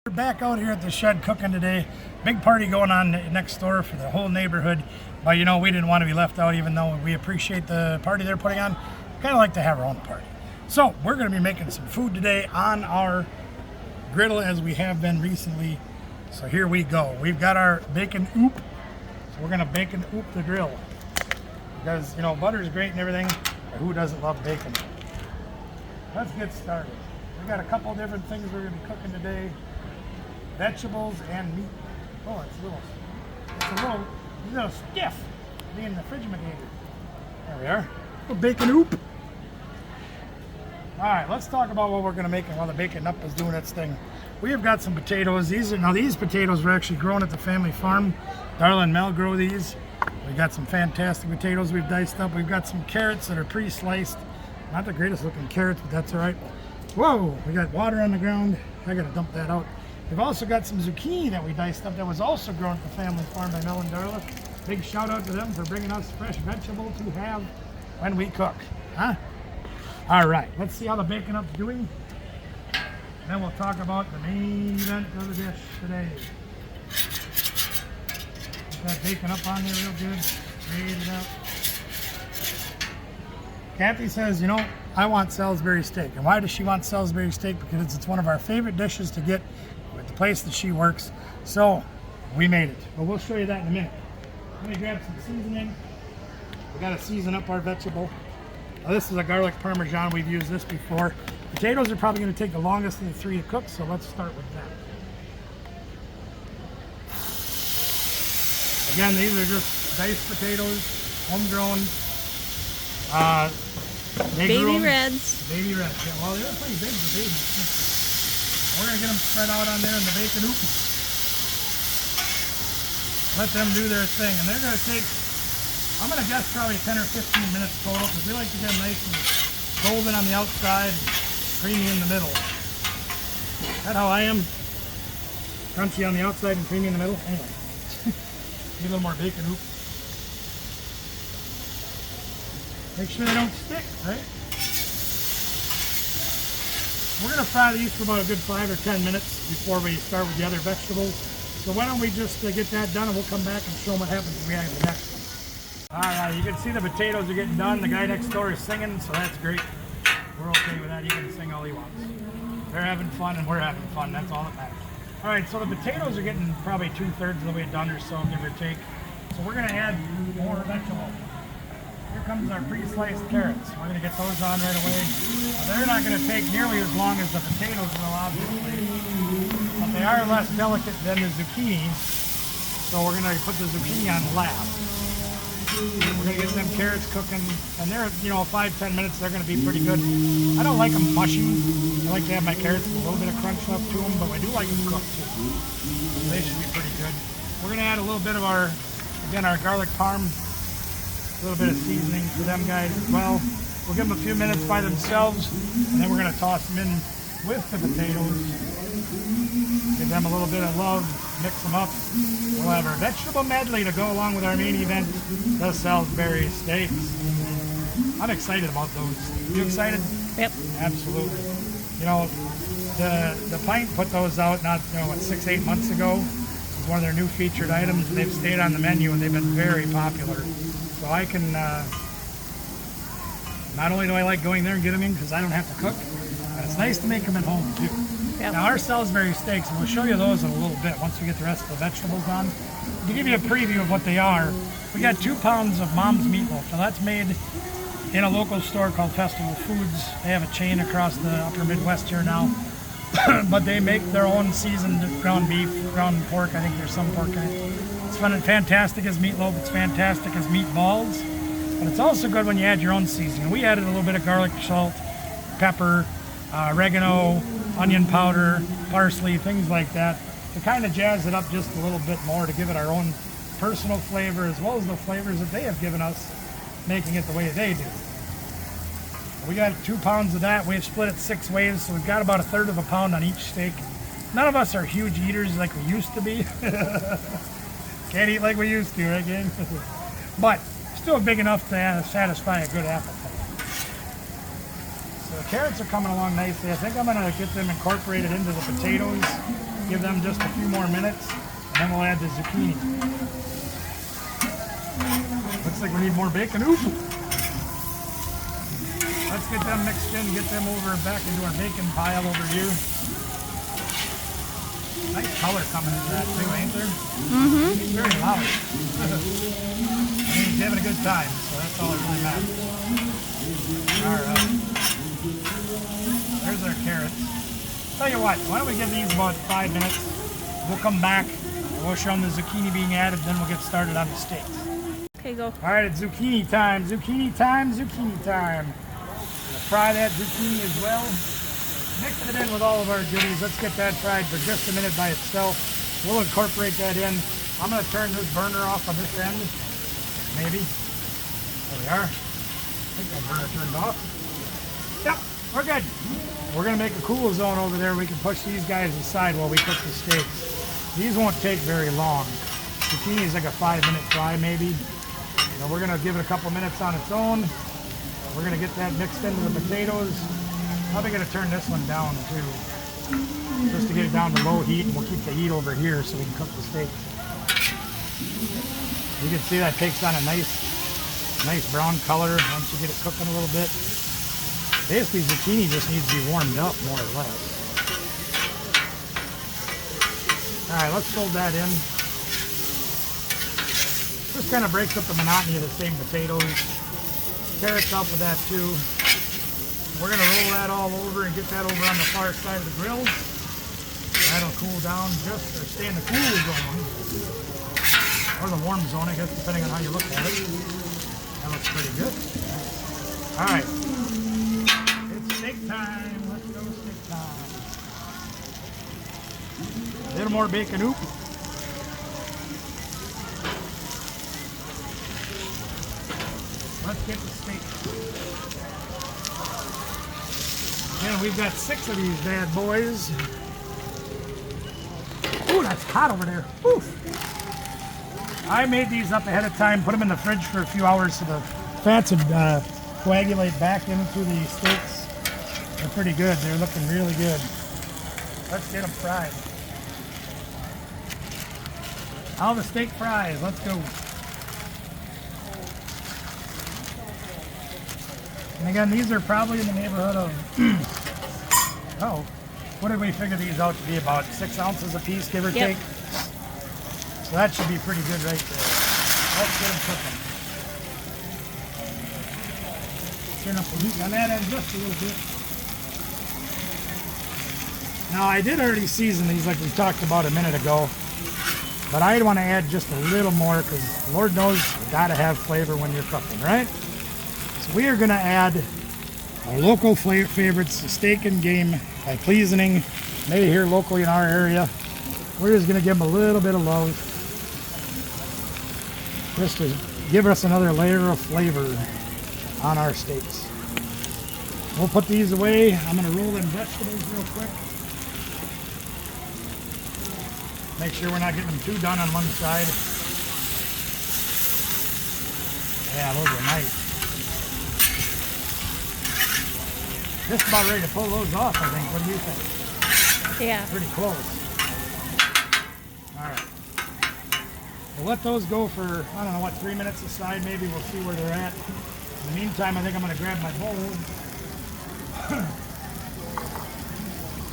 We're back out here at the shed cooking today. Big party going on next door for the whole neighborhood. But you know, we didn't want to be left out, even though we appreciate the party they're putting on. Kind of like to have our own party. So we're going to be making some food today on our griddle as we have been recently. So here we go. We've got our bacon oop. So we're going to bacon oop the grill. Because, you know, butter's great and everything, but who doesn't love bacon? Let's get started. We got a couple different things we're going to be cooking today. Vegetables and meat. Oh, it's a little stiff being the Frigimagator. There we are. A bacon oop. All right, let's talk about what we're going to make while the bacon up is doing its thing. We have got some potatoes. These potatoes were actually grown at the family farm. Darla and Mel grow these. We got some fantastic potatoes we've diced up. We've got some carrots that are pre-sliced. Not the greatest looking carrots, but that's all right. Whoa, we got water on the ground. I got to dump that out. We've also got some zucchini that we diced up that was also grown at the family farm by Mel and Darla. Big shout out to them for bringing us fresh vegetable to have when we cook. Huh? All right, let's see how the bacon up's doing. Then we'll talk about the main event of the dish today. Get that bacon up on there real good. Raise it up. Kathy says, you know, I want Salsbury steak. And why does she want Salsbury steak? Because it's one of our favorite dishes to get at the place that she works. So we made it. But we'll show you that in a minute. Let me grab some seasoning. We got to season up our vegetable. Now, this is a garlic parmesan. We've used this before. Potatoes are probably going to take the longest of the three to cook, so let's start with that. Again, these are just diced potatoes, homegrown. Baby reds. Baby reds. Yeah, well, they're pretty big for babies. We're going to get them spread out on there in the bacon hoop. Let them do their thing. And they're going to take, I'm going to guess probably 10 or 15 minutes total, because we like to get them nice and golden on the outside and creamy in the middle. Is that how I am? Crunchy on the outside and creamy in the middle? Anyway. Need a little more bacon hoop. Make sure they don't stick, right? We're going to fry these for about a good 5 or 10 minutes before we start with the other vegetables. So why don't we just get that done and we'll come back and show them what happens when we add the next one. All right, you can see the potatoes are getting done. The guy next door is singing, so that's great. We're okay with that. He can sing all he wants. They're having fun and we're having fun. That's all that matters. All right, so the potatoes are getting probably 2/3 of the way done or so, give or take. So we're going to add more vegetable. Here comes our pre-sliced carrots. We're going to get those on right away. Now, they're not going to take nearly as long as the potatoes will, obviously, but they are less delicate than the zucchini. So we're going to put the zucchini on last. We're going to get them carrots cooking, and they're, 5-10 minutes, they're going to be pretty good. I don't like them mushy. I like to have my carrots with a little bit of crunch left to them, but I do like them cooked too. So they should be pretty good. We're going to add a little bit of our garlic parm, a little bit of seasoning for them guys as well. We'll give them a few minutes by themselves, and then we're going to toss them in with the potatoes. Give them a little bit of love, mix them up. We'll have our vegetable medley to go along with our main event, the Salsbury steaks. I'm excited about those. You excited? Yep. Absolutely. You know, the Pint put those out 6-8 months ago. It was one of their new featured items, and they've stayed on the menu and they've been very popular. So I can, not only do I like going there and getting them in because I don't have to cook, but it's nice to make them at home too. Yep. Now our Salsbury steaks, and we'll show you those in a little bit once we get the rest of the vegetables on. To give you a preview of what they are, we got 2 pounds of Mom's meatloaf. Now that's made in a local store called Festival Foods. They have a chain across the upper Midwest here now. But they make their own seasoned ground beef, ground pork. I think there's some pork in it. It's fantastic as meatloaf. It's fantastic as meatballs. But it's also good when you add your own seasoning. We added a little bit of garlic, salt, pepper, oregano, onion powder, parsley, things like that, to kind of jazz it up just a little bit more, to give it our own personal flavor as well as the flavors that they have given us, making it the way they do. We got 2 pounds of that. We've split it 6 ways, so we've got about 1/3 of a pound on each steak. None of us are huge eaters like we used to be. Can't eat like we used to, right, gang? But still big enough to satisfy a good appetite. So the carrots are coming along nicely. I think I'm going to get them incorporated into the potatoes. Give them just a few more minutes, and then we'll add the zucchini. Looks like we need more bacon. Oop! Let's get them mixed in, get them over back into our bacon pile over here. Nice color coming into that too, ain't there? Mm-hmm. It's very loud. I mean, he's having a good time, so that's all that really matters. Alright. There's our carrots. Tell you what, why don't we give these about 5 minutes? We'll come back, we'll show them the zucchini being added, then we'll get started on the steaks. Okay, go. Alright, it's zucchini time, zucchini time, zucchini time. Gonna fry that zucchini as well. Mixing it in with all of our goodies. Let's get that fried for just a minute by itself. We'll incorporate that in. I'm going to turn this burner off on this end. Maybe. There we are. I think that burner turned off. Yep, we're good. We're going to make a cool zone over there. We can push these guys aside while we cook the steaks. These won't take very long. Zucchini is like a 5-minute fry maybe. Now we're going to give it a couple minutes on its own. We're going to get that mixed into the potatoes. Probably going to turn this one down too, just to get it down to low heat, and we'll keep the heat over here so we can cook the steak. You can see that takes on a nice brown color once you get it cooking a little bit. Basically, zucchini just needs to be warmed up more or less. All right, let's fold that in. Just kind of breaks up the monotony of the same potatoes. Carrots up with that too. We're going to roll that all over and get that over on the far side of the grill. That'll cool down just, or stay in the cool zone, or the warm zone, I guess, depending on how you look at it. That looks pretty good. All right, it's steak time. Let's go steak time. A little more bacon, oop. Let's get the steak. Yeah, we've got 6 of these bad boys. Ooh, that's hot over there. Oof. I made these up ahead of time, put them in the fridge for a few hours so the fats would coagulate back into the steaks. They're pretty good. They're looking really good. Let's get them fried. All the steak fries. Let's go. And again, these are probably in the neighborhood of, oh, what did we figure these out to be? About 6 ounces a piece, give or take? So that should be pretty good right there. Let's get them cooking. Turn up the heat on that end just a little bit. Now, I did already season these like we talked about a minute ago, but I want to add just a little more because Lord knows you got to have flavor when you're cooking, right? We are going to add our local favorites, the steak and game by Pleasing, made here locally in our area. We're just going to give them a little bit of love, just to give us another layer of flavor on our steaks. We'll put these away. I'm going to roll them vegetables real quick. Make sure we're not getting them too done on one side. Yeah, those are nice. Just about ready to pull those off, I think. What do you think? Yeah. Pretty close. All right. We'll let those go for, I don't know, what, 3 minutes aside maybe. We'll see where they're at. In the meantime, I think I'm going to grab my bowl.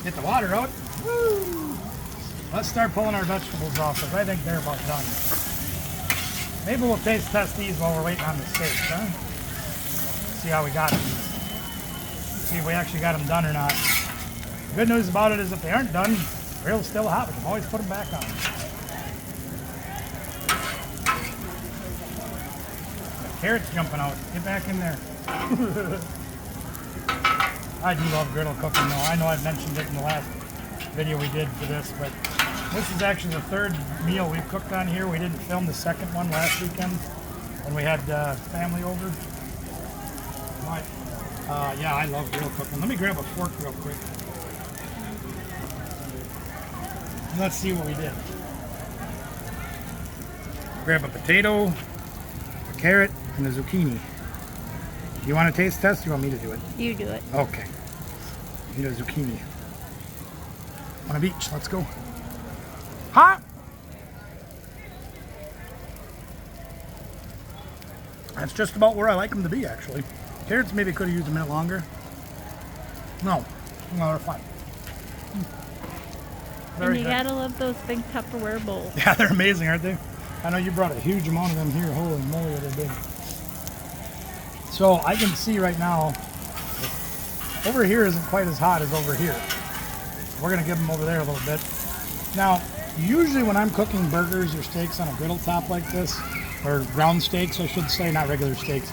Get the water out. Woo! Let's start pulling our vegetables off because I think they're about done. Maybe we'll taste test these while we're waiting on the steaks, huh? See how we got them. See if we actually got them done or not. The good news about it is if they aren't done, the grill's still hot. We can always put them back on. The carrot's jumping out. Get back in there. I do love griddle cooking though. I know I've mentioned it in the last video we did for this, but this is actually the 3rd meal we've cooked on here. We didn't film the 2nd one last weekend when we had family over. But yeah, I love grill cooking. Let me grab a fork real quick. And let's see what we did. Grab a potato, a carrot, and a zucchini. You want a taste test or you want me to do it? You do it. Okay. Need a zucchini. One of each. Let's go. Hot. That's just about where I like them to be, actually. Carrots maybe could have used a minute longer. No, they're fine. And you gotta love those big Tupperware bowls. Yeah, they're amazing, aren't they? I know you brought a huge amount of them here. Holy moly, they're big. So I can see right now, over here isn't quite as hot as over here. We're gonna give them over there a little bit. Now, usually when I'm cooking burgers or steaks on a griddle top like this, or ground steaks, I should say, not regular steaks,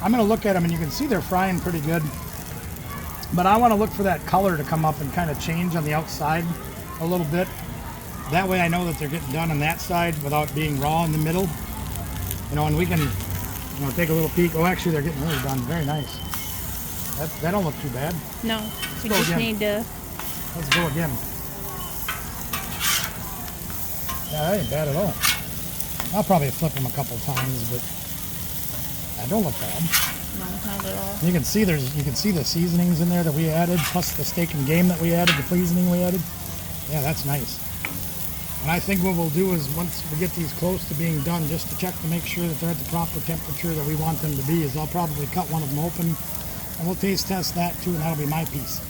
I'm gonna look at them and you can see they're frying pretty good. But I wanna look for that color to come up and kind of change on the outside a little bit. That way I know that they're getting done on that side without being raw in the middle. You know, and we can, you know, take a little peek. Oh, actually they're getting really done. Very nice. That don't look too bad. No, we go just again. need to. Let's go again. Yeah, that ain't bad at all. I'll probably flip them a couple times, but that don't look bad. No, not at all. You can see the seasonings in there that we added, plus the steak and game that we added, the seasoning we added. Yeah, that's nice. And I think what we'll do is once we get these close to being done, just to check to make sure that they're at the proper temperature that we want them to be, is I'll probably cut one of them open and we'll taste test that too, and that'll be my piece.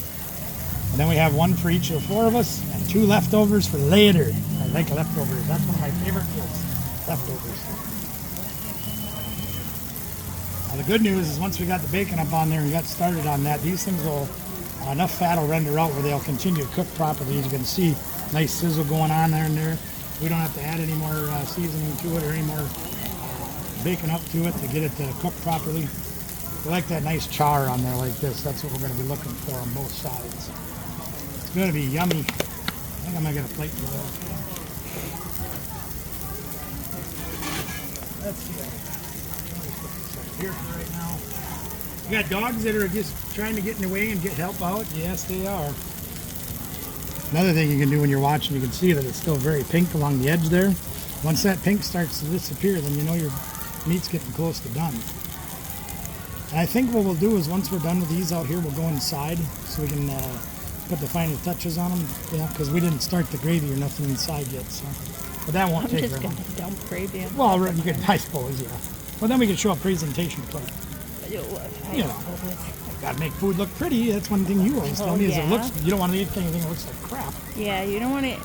And then we have one for each of the 4 of us and 2 leftovers for later. I like leftovers. That's one of my favorite foods, leftovers. Now the good news is once we got the bacon up on there and got started on that, these things will, enough fat will render out where they'll continue to cook properly. As you can see, nice sizzle going on there and there. We don't have to add any more seasoning to it or any more bacon up to it to get it to cook properly. We like that nice char on there like this. That's what we're going to be looking for on both sides. It's going to be yummy. I think I'm going to get a plate for those. Let's see. Let me put this over here for right now. You got dogs that are just trying to get in the way and get help out? Yes, they are. Another thing you can do when you're watching, you can see that it's still very pink along the edge there. Once that pink starts to disappear, then you know your meat's getting close to done. And I think what we'll do is once we're done with these out here, we'll go inside so we can put the final touches on them. Yeah, because we didn't start the gravy or nothing inside yet. So, but that won't take very long. I'm just gonna dump gravy in. Well, you can, I suppose, yeah. Well, then we can show a presentation plate. You know, gotta make food look pretty. That's one thing you always tell me is it looks. You don't want to eat anything that looks like crap. Yeah, you don't want to.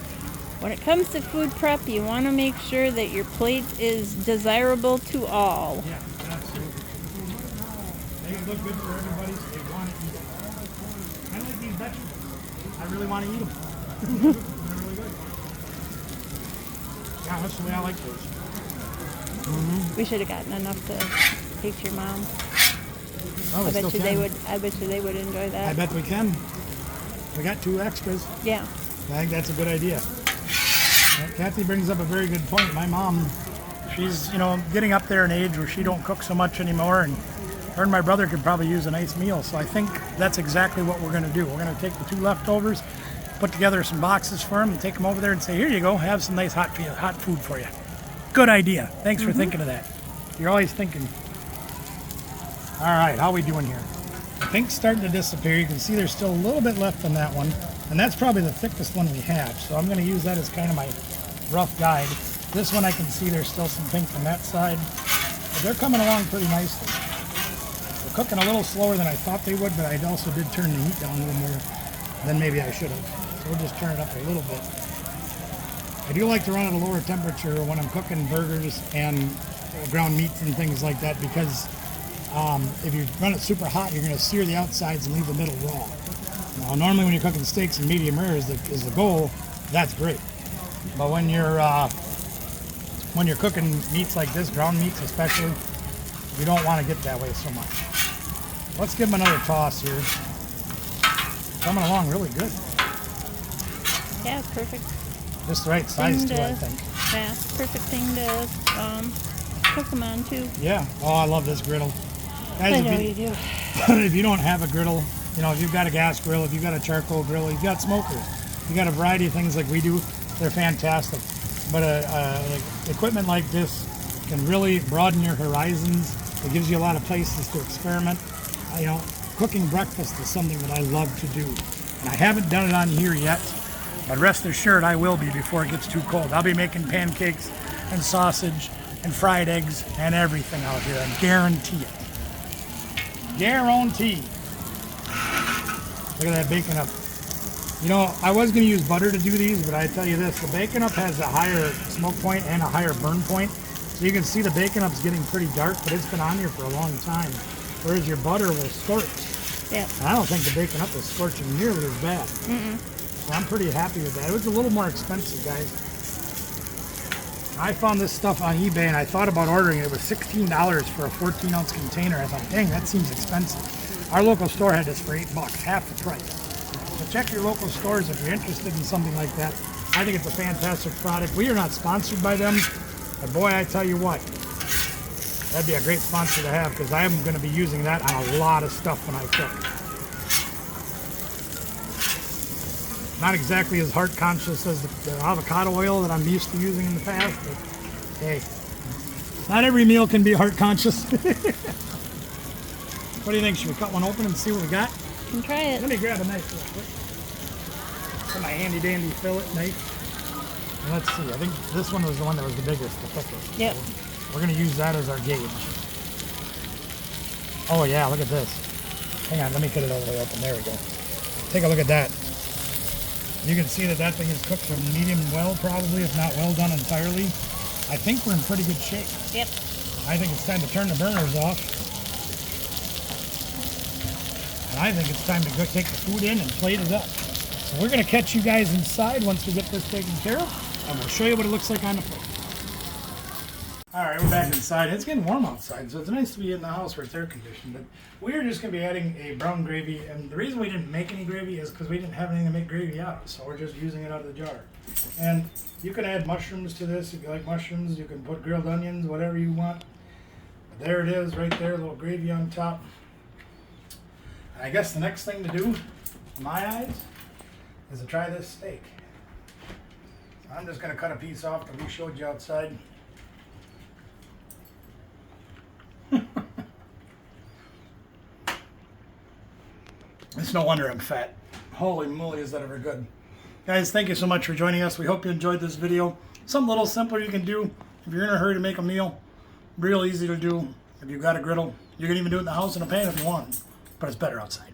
When it comes to food prep, you want to make sure that your plate is desirable to all. Yeah, absolutely. They look good for everybody, so they want to eat them. I like these vegetables. I really want to eat them. They're really good. Yeah, that's the way I like those. We should have gotten enough to take to your mom. Oh, I bet you they would enjoy that. I bet we can. We got 2 extras. Yeah. I think that's a good idea. Kathy brings up a very good point. My mom, she's, you know, getting up there in age where she don't cook so much anymore, and her and my brother could probably use a nice meal. So I think that's exactly what we're going to do. We're going to take the 2 leftovers, put together some boxes for them, and take them over there and say, here you go, have some nice hot food for you. Good idea. Thanks for thinking of that. You're always thinking. All right, how are we doing here? The pink's starting to disappear. You can see there's still a little bit left on that one, and that's probably the thickest one we have. So I'm going to use that as kind of my rough guide. This one I can see there's still some pink on that side, but they're coming along pretty nicely. They're cooking a little slower than I thought they would, but I also did turn the heat down a little more than maybe I should have. So we'll just turn it up a little bit. I do like to run at a lower temperature when I'm cooking burgers and ground meats and things like that, because if you run it super hot, you're going to sear the outsides and leave the middle raw. Now, normally when you're cooking steaks in medium rare is the goal. That's great. But when you're cooking meats like this, ground meats especially, you don't want to get that way so much. Let's give them another toss here. Coming along really good. Yeah, it's perfect. Just the right size too, I think. Yeah, perfect thing to cook them on too. Yeah. Oh, I love this griddle. Guys, I know you do. If you don't have a griddle, you know, if you've got a gas grill, if you've got a charcoal grill, you've got smokers, you got a variety of things like we do, they're fantastic. But like equipment like this can really broaden your horizons. It gives you a lot of places to experiment. You know, cooking breakfast is something that I love to do. And I haven't done it on here yet. But rest assured, I will be before it gets too cold. I'll be making pancakes and sausage and fried eggs and everything out here. I guarantee it. Guarantee. Look at that bacon up. You know, I was going to use butter to do these, but I tell you this, the bacon up has a higher smoke point and a higher burn point. So you can see the bacon up's getting pretty dark, but it's been on here for a long time. Whereas your butter will scorch. Yeah. And I don't think the bacon up is scorching nearly as bad. So I'm pretty happy with that. It was a little more expensive, guys. I found this stuff on eBay and I thought about ordering it. It was $16 for a 14-ounce container. I thought, dang, that seems expensive. Our local store had this for $8, half the price. So check your local stores if you're interested in something like that. I think it's a fantastic product. We are not sponsored by them, but boy, I tell you what, that'd be a great sponsor to have because I am going to be using that on a lot of stuff when I cook. Not exactly as heart conscious as the avocado oil that I'm used to using in the past, but hey, not every meal can be heart conscious. What do you think? Should we cut one open and see what we got? You can try it. Let me grab a knife real quick. Got my handy dandy fillet knife. And let's see, I think this one was the one that was the biggest, the thickest. Yep. So we're gonna use that as our gauge. Oh yeah, look at this. Hang on, let me cut it all the way open. There we go. Take a look at that. You can see that that thing is cooked from medium well, probably, if not well done entirely. I think we're in pretty good shape. Yep. I think it's time to turn the burners off. And I think it's time to go take the food in and plate it up. So we're going to catch you guys inside once we get this taken care of, and we'll show you what it looks like on the plate. All right, we're back inside. It's getting warm outside, so it's nice to be in the house where it's air conditioned. But we're just going to be adding a brown gravy, and the reason we didn't make any gravy is because we didn't have anything to make gravy out of, so we're just using it out of the jar. And you can add mushrooms to this if you like mushrooms. You can put grilled onions, whatever you want. But there it is, right there, a little gravy on top. And I guess the next thing to do, in my eyes, is to try this steak. So I'm just going to cut a piece off that we showed you outside. It's no wonder I'm fat. Holy moly, is that ever good. Guys, thank you so much for joining us. We hope you enjoyed this video. Something a little simpler you can do if you're in a hurry to make a meal. Real easy to do if you've got a griddle. You can even do it in the house in a pan if you want, but it's better outside.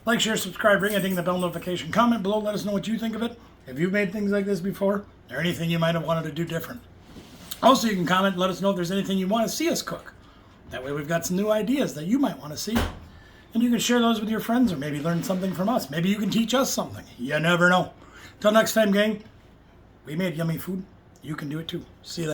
Like, share, subscribe, ring a ding the bell notification. Comment below, let us know what you think of it. If you've made things like this before, or anything you might have wanted to do different. Also, you can comment and let us know if there's anything you want to see us cook. That way we've got some new ideas that you might want to see. And you can share those with your friends or maybe learn something from us. Maybe you can teach us something. You never know. Till next time, gang, we made yummy food. You can do it too. See you later.